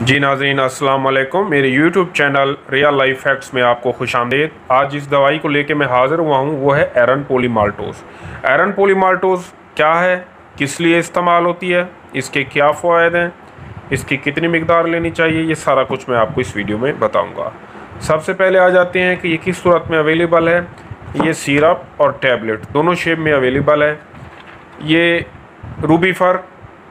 जी नाज़रीन अस्सलाम वालेकुम। मेरे YouTube channel real life facts में आपको खुशामदीद। आज जिस दवाई को लेके मैं हाज़िर हुआ हूँ वो है एरन पोलीमाल्टोज़। एरन पोलीमाल्टोज़ क्या है, किस लिए इस्तेमाल होती है, इसके क्या फ़वाइद हैं, इसकी कितनी मिकदार लेनी चाहिए, ये सारा कुछ मैं आपको इस वीडियो में बताऊँगा। सबसे पहले आ जाते हैं कि ये किस सूरत में अवेलेबल है। ये सिरप और टैबलेट दोनों शेप में अवेलेबल है। ये रूबीफर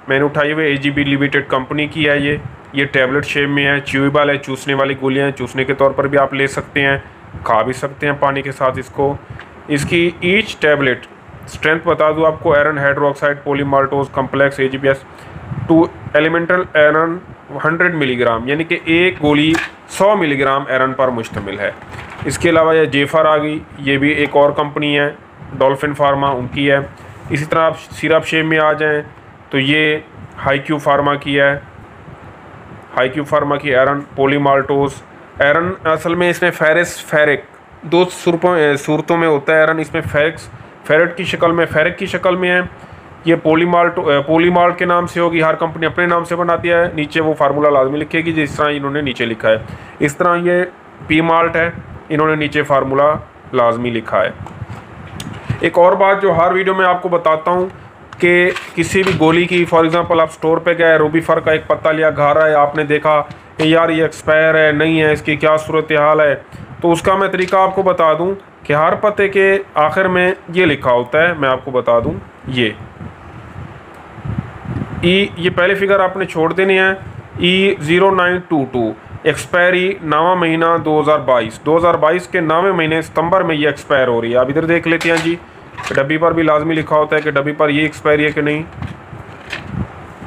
मैंने उठाई हुई AGB लिमिटेड कंपनी की है। ये टैबलेट शेप में है, च्यूएबल है, चूसने वाली गोलियां हैं, चूसने के तौर पर भी आप ले सकते हैं, खा भी सकते हैं पानी के साथ इसको। इसकी ईच टैबलेट स्ट्रेंथ बता दूं आपको, एरन हाइड्रोक्साइड पोलीमाल्टोज़ कम्प्लेक्स AGBS 2 एलिमेंटल एरन 100 मिलीग्राम, यानी कि एक गोली 100 मिलीग्राम एरन पर मुश्तमिल है। इसके अलावा यह जेफर आ गई, ये भी एक और कंपनी है, डॉल्फिन फार्मा उनकी है। इसी तरह आप सिरप शेप में आ जाएं तो ये हाईक्यू फार्मा की है, हाईक्यू फार्मा की एरन पोलीमाल्टोज़। एरन असल में इसमें फेरिक दो सूरतों में होता है एरन, इसमें फेरेट की शक्ल में, फेरिक की शक्ल में है। ये पोलीमाल्ट के नाम से होगी, हर कंपनी अपने नाम से बनाती है, नीचे वो फार्मूला लाजमी लिखेगी जिस तरह इन्होंने नीचे लिखा है। इस तरह ये पी माल्ट है, इन्होंने नीचे फार्मूला लाजमी लिखा है। एक और बात जो हर वीडियो में आपको बताता हूँ कि किसी भी गोली की, फॉर एग्जांपल आप स्टोर पे गए, रूबीफर का एक पत्ता लिया, घर आए, आपने देखा कि यार ये एक्सपायर है, नहीं है, इसकी क्या सूरत हाल है, तो उसका मैं तरीका आपको बता दूं कि हर पत्ते के आखिर में ये लिखा होता है। मैं आपको बता दूं, ये पहले फिगर आपने छोड़ देनी है, E0922, एक्सपायरी 9वां महीना 2022 के 9वें महीने सितंबर में ये एक्सपायर हो रही है। आप इधर देख लेते हैं जी, डब्बी पर भी लाजमी लिखा होता है कि डब्बी पर ये एक्सपायरी है कि नहीं।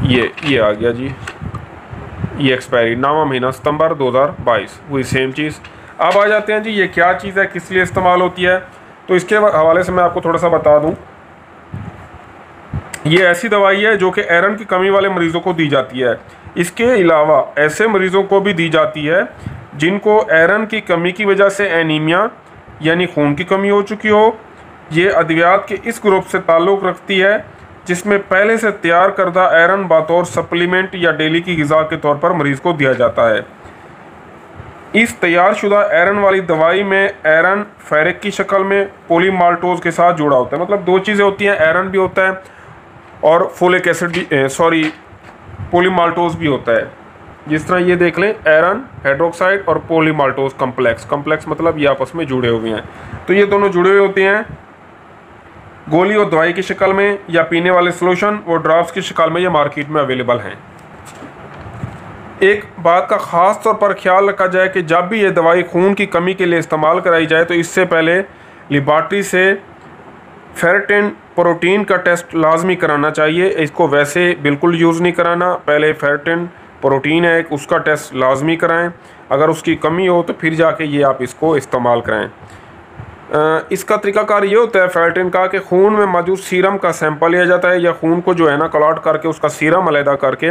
ये आ गया जी, ये एक्सपायरी 9वां महीना सितंबर 2022, वही सेम चीज़। अब आ जाते हैं जी, ये क्या चीज़ है, किस लिए इस्तेमाल होती है, तो इसके हवाले से मैं आपको थोड़ा सा बता दूं। ये ऐसी दवाई है जो कि आयरन की कमी वाले मरीज़ों को दी जाती है। इसके अलावा ऐसे मरीज़ों को भी दी जाती है जिनको आयरन की कमी की वजह से एनीमिया यानी खून की कमी हो चुकी हो। ये अद्वियात के इस ग्रुप से ताल्लुक़ रखती है जिसमें पहले से तैयार करदा आयरन बतौर सप्लीमेंट या डेली की ग़िज़ा के तौर पर मरीज़ को दिया जाता है। इस तैयार शुदा आयरन वाली दवाई में आयरन फेरिक की शक्ल में पोलीमाल्टोज़ के साथ जुड़ा होता है। मतलब दो चीज़ें होती हैं, आयरन भी होता है और फोलिक एसिड भी, पोलीमाल्टोज़ भी होता है। जिस तरह ये देख लें, आयरन हाइड्रोक्साइड और पोलीमाल्टोज़ कम्प्लेक्स मतलब ये आपस में जुड़े हुए हैं। तो ये दोनों जुड़े हुए होते हैं गोली और दवाई की शक्ल में, या पीने वाले सोल्यूशन और ड्रॉप्स की शक्ल में ये मार्केट में अवेलेबल हैं। एक बात का ख़ास तौर पर ख्याल रखा जाए कि जब भी ये दवाई खून की कमी के लिए इस्तेमाल कराई जाए तो इससे पहले लेबॉर्ट्री से फेरेटिन प्रोटीन का टेस्ट लाजमी कराना चाहिए। इसको वैसे बिल्कुल यूज़ नहीं कराना, पहले फेरेटिन प्रोटीन है उसका टेस्ट लाजमी कराएं। अगर उसकी कमी हो तो फिर जाके ये आप इसको इस्तेमाल कराएं। इसका तरीकाकार ये होता है फेरेटिन का कि खून में मौजूद सीरम का सैंपल लिया जाता है, या खून को जो है ना क्लॉट करके उसका सीरम अलहदा करके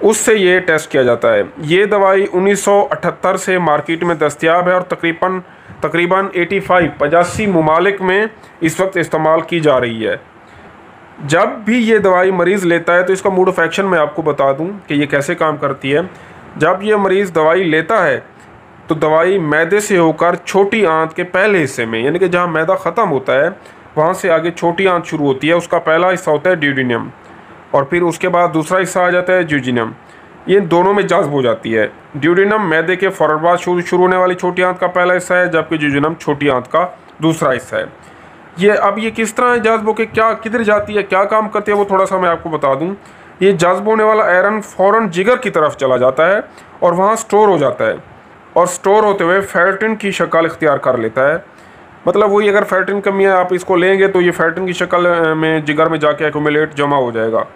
उससे ये टेस्ट किया जाता है। ये दवाई 1978 से मार्केट में दस्तयाब है और तकरीबन 85 ममालिक में इस वक्त इस्तेमाल की जा रही है। जब भी ये दवाई मरीज़ लेता है तो इसका मोड ऑफ एक्शन मैं आपको बता दूं कि ये कैसे काम करती है। जब ये मरीज़ दवाई लेता है तो दवाई मैदे से होकर छोटी आंत के पहले हिस्से में, यानी कि जहाँ मैदा ख़त्म होता है वहाँ से आगे छोटी आंत शुरू होती है। उसका पहला हिस्सा होता है ड्यूडेनम और फिर उसके बाद दूसरा हिस्सा आ जाता है ज्यूजिनम। ये दोनों में जज्ब हो जाती है। ड्यूडेनम मैदे के फ़ौरन बाद शुरू होने वाली छोटी आंत का पहला हिस्सा है, जबकि ज्यूजिनम छोटी आंत का दूसरा हिस्सा है। ये किस तरह जज्ब होकर क्या किधर जाती है, क्या काम करती है, वो थोड़ा सा मैं आपको बता दूं। ये जज्ब होने वाला आयरन फ़ौरन जिगर की तरफ चला जाता है और वहाँ स्टोर हो जाता है, और स्टोर होते हुए फेरेटिन की शक्ल इख्तियार कर लेता है। मतलब वही, अगर फेरेटिन कमी है आप इसको लेंगे तो ये फेरेटिन की शक्ल में जिगर में जाके एक्यूमुलेट जमा हो जाएगा।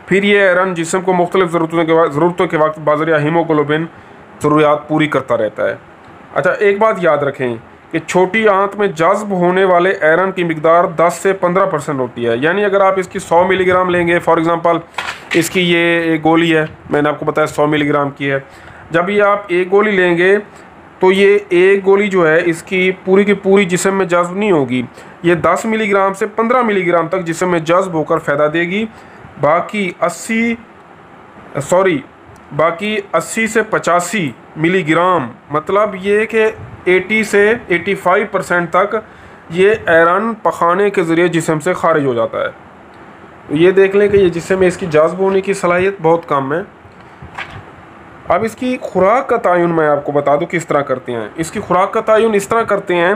फिर ये आयरन जिस्म को मुख्तलिफ ज़रूरतों के वक्त बाज़रिया हीमोग्लोबिन ज़रूरियात पूरी करता रहता है। अच्छा, एक बात याद रखें कि छोटी आंत में जज्ब होने वाले आयरन की मिकदार 10 से 15% होती है। यानी अगर आप इसकी 100 मिलीग्राम लेंगे, फॉर एग्ज़ाम्पल इसकी ये एक गोली है, मैंने आपको बताया 100 मिलीग्राम की है। जब ये आप एक गोली लेंगे तो ये एक गोली जो है इसकी पूरी जिस्म में जज्ब नहीं होगी। ये 10 मिलीग्राम से 15 मिलीग्राम तक जिस्म में जज्ब होकर फ़ायदा देगी। बाकी बाकी 80 से 85 मिलीग्राम, मतलब ये कि 80 से 85% तक ये आयरन पखाने के ज़रिए जिस्म से खारिज हो जाता है। तो ये देख लें कि ये जिस्म में इसकी जाज़ब होने की सलाहियत बहुत कम है। अब इसकी खुराक का तयन मैं आपको बता दूं किस तरह करते हैं। इसकी खुराक का तयन इस तरह करते हैं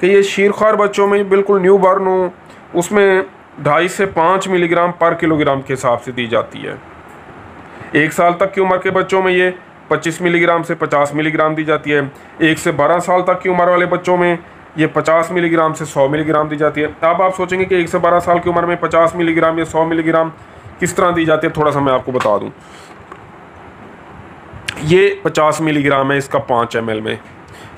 कि ये शीरख्वार बच्चों में बिल्कुल न्यू बॉर्न हो, उसमें 2.5 से 5 मिलीग्राम पर किलोग्राम के हिसाब से दी जाती है। 1 साल तक की उम्र के बच्चों में ये 25 मिलीग्राम से 50 मिलीग्राम दी जाती है। 1 से 12 साल तक की उम्र वाले बच्चों में ये 50 मिलीग्राम से 100 मिलीग्राम दी जाती है। अब आप सोचेंगे कि 1 से 12 साल की उम्र में 50 मिलीग्राम या 100 मिलीग्राम किस तरह दी जाती है, थोड़ा सा मैं आपको बता दूं। ये 50 मिलीग्राम है, इसका 5 ml में,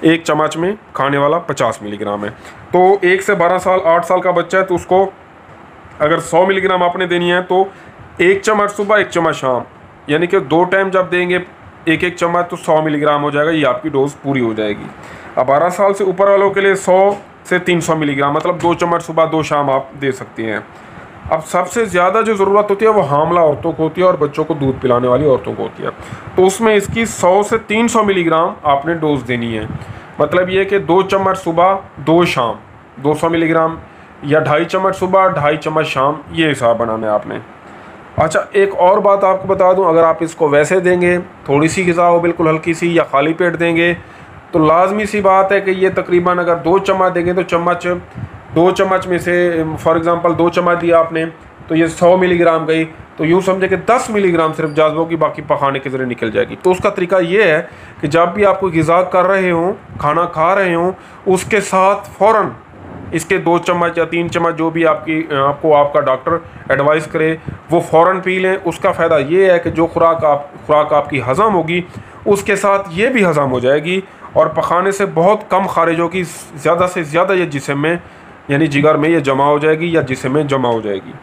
1 चम्मच में खाने वाला 50 मिलीग्राम है। तो 1 से 12 साल 8 साल का बच्चा है तो उसको अगर 100 मिलीग्राम आपने देनी है तो 1 चम्मच सुबह 1 चम्मच शाम, यानी कि 2 टाइम जब देंगे 1-1 चम्मच तो 100 मिलीग्राम हो जाएगा, ये आपकी डोज पूरी हो जाएगी। अब 12 साल से ऊपर वालों के लिए 100 से 300 मिलीग्राम, मतलब 2 चम्मच सुबह 2 शाम आप दे सकते हैं। अब सबसे ज़्यादा जो ज़रूरत होती है वो हामला औरतों को होती है और बच्चों को दूध पिलाने वाली औरतों को होती है, तो उसमें इसकी 100 से 300 मिलीग्राम आपने डोज देनी है। मतलब ये कि 2 चम्मच सुबह 2 शाम 200 मिलीग्राम, या 2.5 चम्मच सुबह 2.5 चम्मच शाम, ये हिसाब बनाना है आपने। अच्छा, एक और बात आपको बता दूं, अगर आप इसको वैसे देंगे, थोड़ी सी ग़िज़ा हो बिल्कुल हल्की सी, या खाली पेट देंगे, तो लाजमी सी बात है कि ये तकरीबन अगर 2 चम्मच देंगे तो 2 चम्मच में से फॉर एग्ज़ाम्पल 2 चम्मच दिया आपने तो ये 100 मिलीग्राम गई, तो यूँ समझे कि 10 मिलीग्राम सिर्फ जाज़ब होगी, बाकी पखाने के ज़रिए निकल जाएगी। तो उसका तरीका ये है कि जब भी आप कोई ग़िज़ा कर रहे हों, खाना खा रहे हों, उसके साथ फ़ौरन इसके 2 चम्मच या 3 चम्मच जो भी आपको आपका डॉक्टर एडवाइस करे वो फ़ौरन पी लें। उसका फ़ायदा ये है कि जो खुराक आपकी हज़म होगी उसके साथ ये भी हज़म हो जाएगी और पखाने से बहुत कम खारिज होगी, ज़्यादा से ज़्यादा ये जिस्म में यानी जिगर में ये जमा हो जाएगी या जिस्म में जमा हो जाएगी।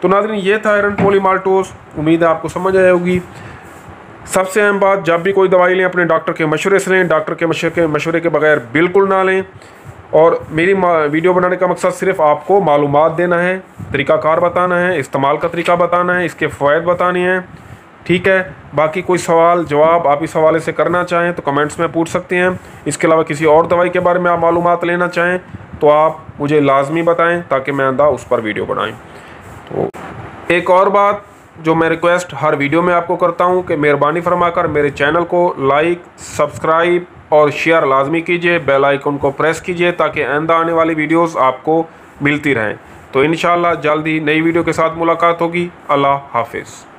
तो नाज़रीन, ये था आयरन पॉलीमाल्टोज़, उम्मीद है आपको समझ आई होगी। सबसे अहम बात, जब भी कोई दवाई लें अपने डॉक्टर के मशवरे से लें, डॉक्टर के मशवरे के बगैर बिल्कुल ना लें। और मेरी वीडियो बनाने का मकसद सिर्फ आपको मालूमात देना है, तरीक़ाकार बताना है, इस्तेमाल का तरीका बताना है, इसके फ़वाइद बताने हैं, ठीक है। बाकी कोई सवाल जवाब आप इस हवाले से करना चाहें तो कमेंट्स में पूछ सकते हैं। इसके अलावा किसी और दवाई के बारे में आप मालूमात लेना चाहें तो आप मुझे लाजमी बताएं ताकि मैं आइंदा उस पर वीडियो बनाएं। तो एक और बात जो मैं रिक्वेस्ट हर वीडियो में आपको करता हूं कि मेहरबानी फरमाकर मेरे चैनल को लाइक, सब्सक्राइब और शेयर लाजमी कीजिए, बेल आइकन को प्रेस कीजिए ताकि आइंदा आने वाली वीडियोस आपको मिलती रहें। तो इंशाअल्लाह जल्द ही नई वीडियो के साथ मुलाकात होगी। अल्लाह हाफिज़।